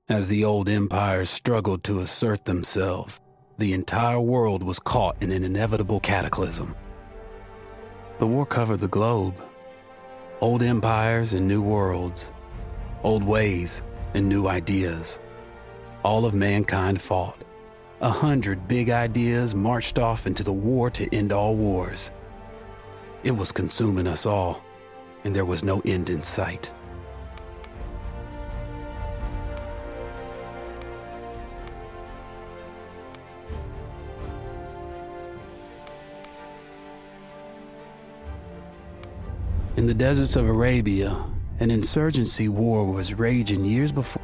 As the old empires struggled to assert themselves, the entire world was caught in an inevitable cataclysm. The war covered the globe. Old empires and new worlds. Old ways and new ideas. All of mankind fought. 100 big ideas marched off into the war to end all wars. It was consuming us all, and there was no end in sight. In the deserts of Arabia, an insurgency war was raging years before.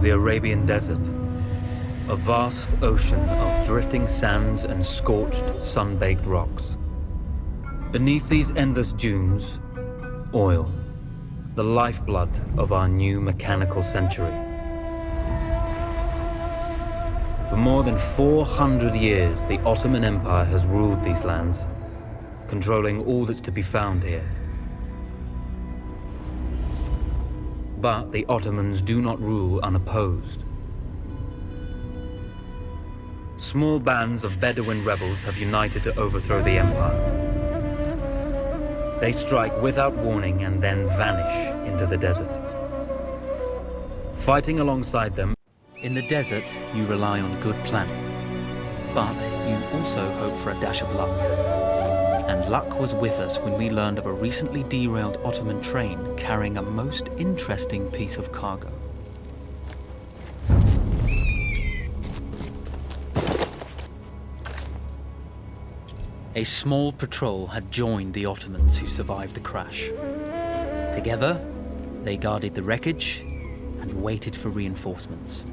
The Arabian Desert, a vast ocean of drifting sands and scorched, sun-baked rocks. Beneath these endless dunes, oil, the lifeblood of our new mechanical century. For more than 400 years, the Ottoman Empire has ruled these lands, controlling all that's to be found here. But the Ottomans do not rule unopposed. Small bands of Bedouin rebels have united to overthrow the empire. They strike without warning and then vanish into the desert. Fighting alongside them, in the desert you rely on good planning, but you also hope for a dash of luck. And luck was with us when we learned of a recently derailed Ottoman train carrying a most interesting piece of cargo. A small patrol had joined the Ottomans who survived the crash. Together, they guarded the wreckage and waited for reinforcements.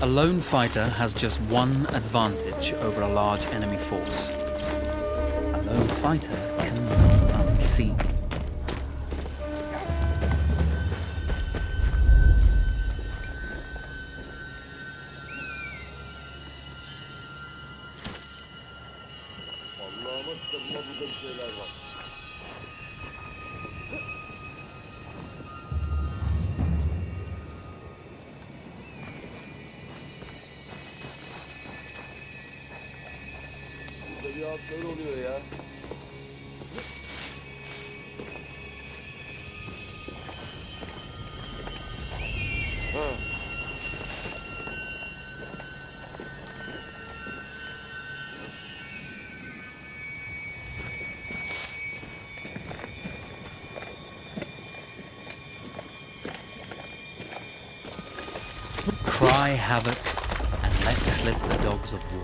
A lone fighter has just one advantage over a large enemy force. A lone fighter can be unseen. Böyle oluyor ya. Cry havoc and let slip the dogs of war.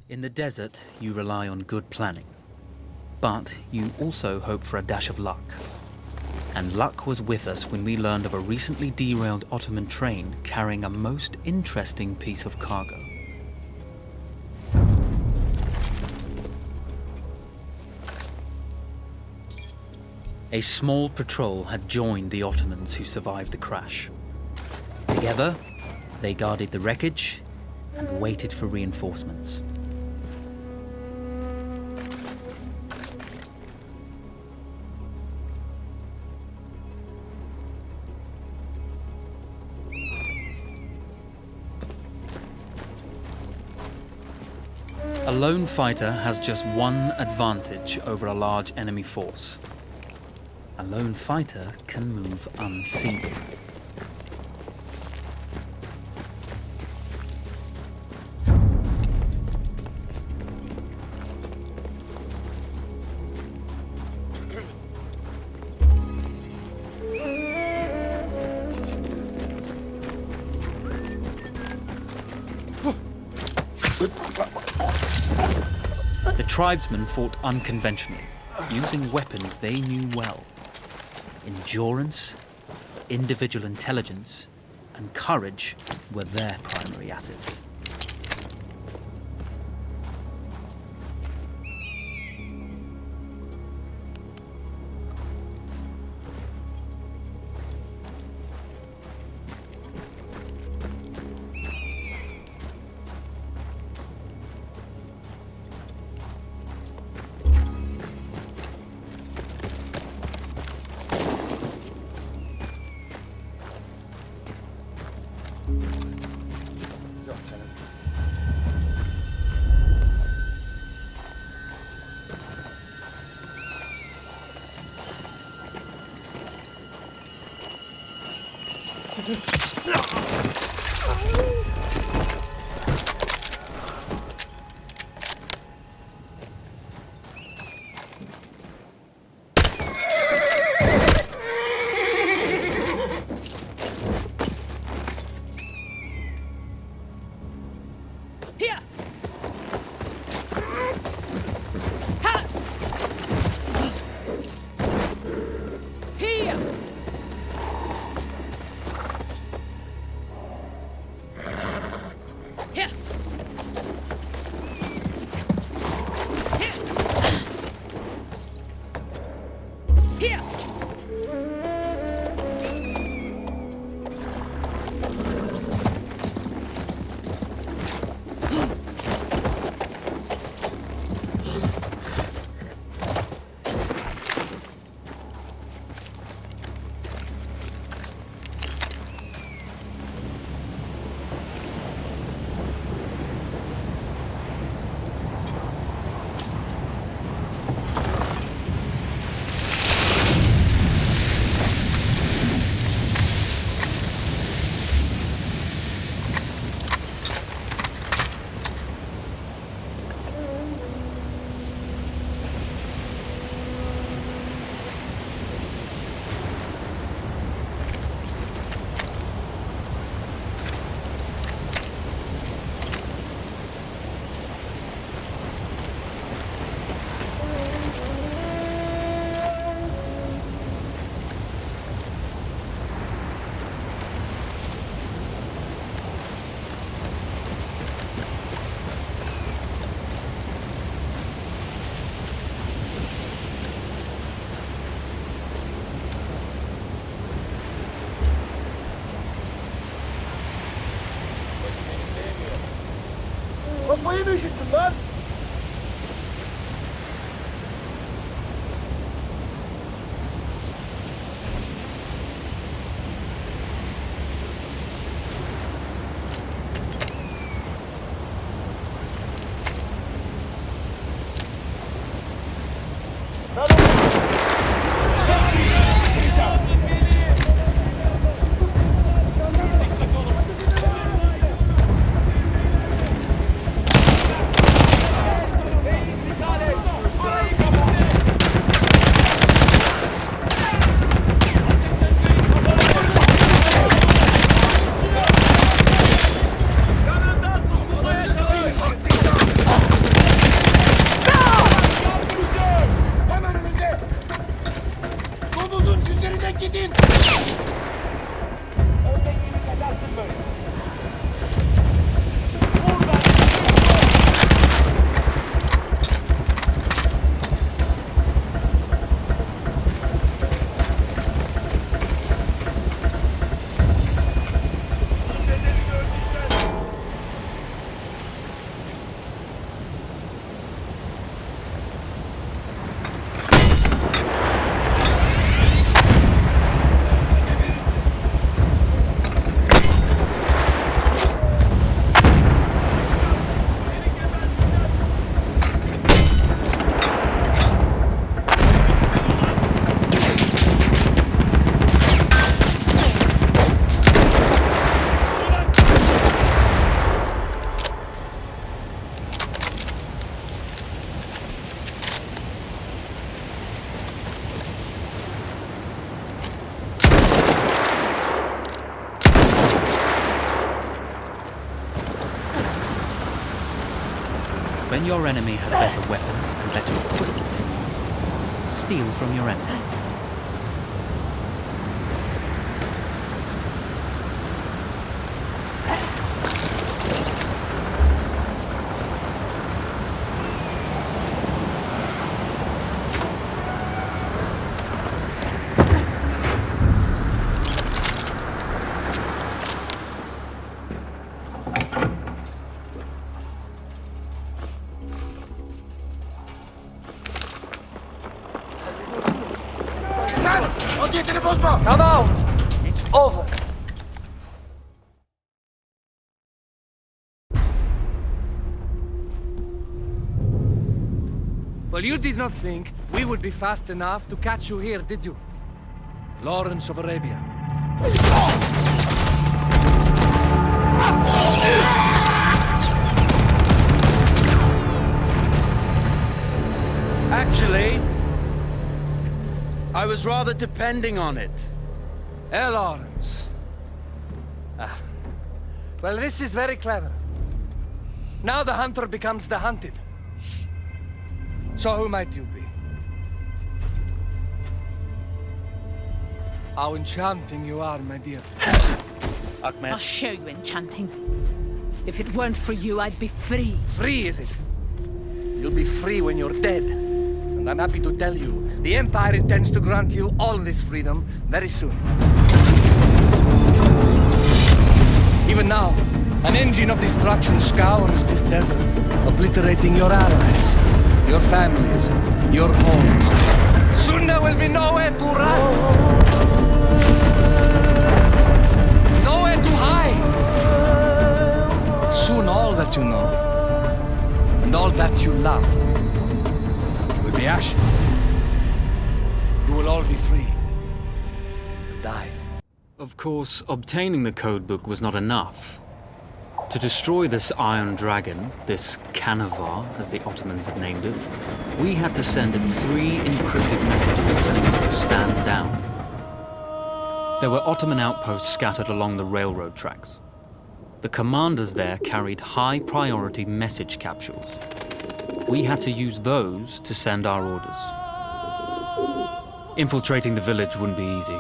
In the desert, you rely on good planning. But you also hope for a dash of luck. And luck was with us when we learned of a recently derailed Ottoman train carrying a most interesting piece of cargo. A small patrol had joined the Ottomans who survived the crash. Together, they guarded the wreckage and waited for reinforcements. A lone fighter has just one advantage over a large enemy force. A lone fighter can move unseen. The tribesmen fought unconventionally, using weapons they knew well. Endurance, individual intelligence, and courage were their primary assets. Kafayı mı üşüttün lan? When your enemy has better weapons and better equipment, steal from your enemy. Come out! It's over. Well, you did not think we would be fast enough to catch you here, did you? Lawrence of Arabia. Actually, I was rather depending on it. Lawrence. Well, this is very clever. Now the hunter becomes the hunted. So who might you be? How enchanting you are, my dear. Ahmed. I'll show you enchanting. If it weren't for you, I'd be free. Free, is it? You'll be free when you're dead. And I'm happy to tell you, the Empire intends to grant you all this freedom very soon. Even now, an engine of destruction scours this desert, obliterating your allies, your families, your homes. Soon there will be nowhere to run. Nowhere to hide. Soon all that you know, and all that you love, will be ashes. You will all be free to die. Of course, obtaining the codebook was not enough. To destroy this Iron Dragon, this Canavar, as the Ottomans had named it, we had to send it 3 encrypted messages telling it to stand down. There were Ottoman outposts scattered along the railroad tracks. The commanders there carried high-priority message capsules. We had to use those to send our orders. Infiltrating the village wouldn't be easy.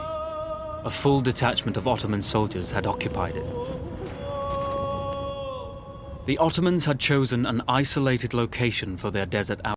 A full detachment of Ottoman soldiers had occupied it. The Ottomans had chosen an isolated location for their desert outpost.